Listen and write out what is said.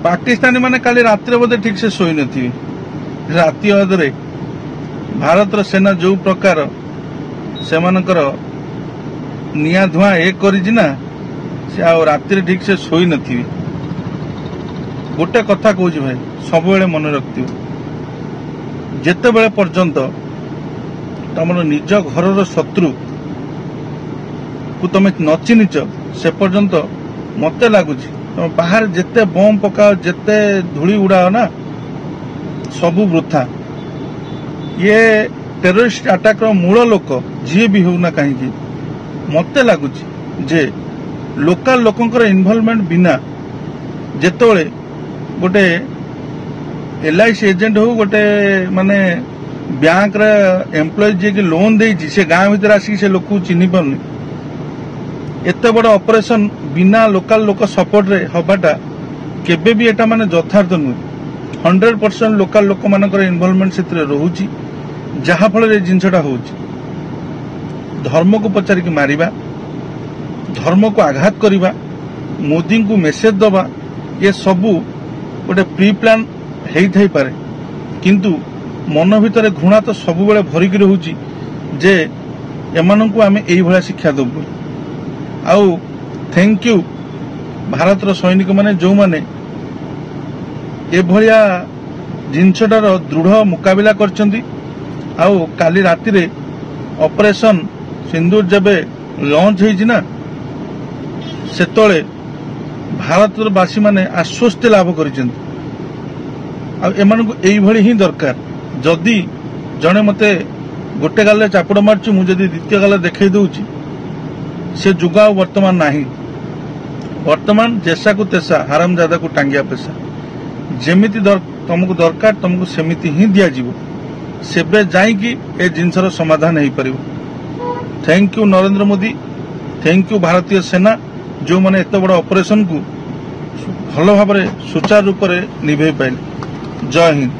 पाकिस्तानी माने काली रात्रि बोधे ठीक से शोई नथी राति अधरे भारत सेना जो प्रकार से मानकर निया धुआ एक करिना से आ राति ठीक से शोई नथी गोटे कथा कहूँ भाई सब मन रखियो जेते बेले पर्यंत तुम निज घर शत्रु को तुम न चिन्हिच से पर्यंत मत लगुच तुम बाहर जेते बम पकाओ जेते धूली उड़ाओ ना सबू वृथा ये टेररिस्ट अटैक मूल लोक जी भी होना कहीं मत लगुच जे लोकल लोकंकर इन्वॉल्वमेंट बिना जेतोले गोटे एलआईसी एजेंट हो गोटे माने बैंक रे एम्प्लॉय जे कि लोन देछि से गांव भीतर आसी से लोक चिन्हि पारनी एते बड़ ऑपरेशन बिना लोकल लोक सपोर्ट रे हबाटा केबे भी एटा माने यथार्थ नुहे 100% लोकल लोक मानकर इन्वॉल्वमेंट सेतरे रहउची जहा फल रे जिंसटा होउची धर्म को पचार के मारिबा धर्म को आघात करिबा मोदी को मेसेज दबा ये सबू गोटे प्री प्लान हेई थाई पारे किंतु मन भितर घृणा तो सब बेले भरिक रहउची जे एमानंकु आमे एई भला शिक्षा दबु आउ थैंक यू भारतर सैनिक माने जो माने ए भलिया जिनसटार दृढ़ मुकाबिला करचंदी आउ काली राति रे ऑपरेशन सिंदूर जबे लॉन्च होईची ना सेतोले भारतर बासी माने आश्वस्ति लाभ करिसंती आ एमानंकु एई भली ही दरकार जदि जने मते गोटे गाले चापुड़ मारछु मु जदि द्वितीय गाले देखै दउची से जुग वर्तमान नहीं वर्तमान जैसा को तेसा हरामजादा को टांगिया पेशा जेमिति तुमको दरकार तुमको सेमिति ही दिया जीवो सेबे जाइकी ए जिनसर समाधान हो पार। Thank you Narendra Modi thank you भारतीय सेना जो माने एत बड़ ऑपरेशन को भल भाव सुचारू रूप से निभे पाइले। जय हिंद।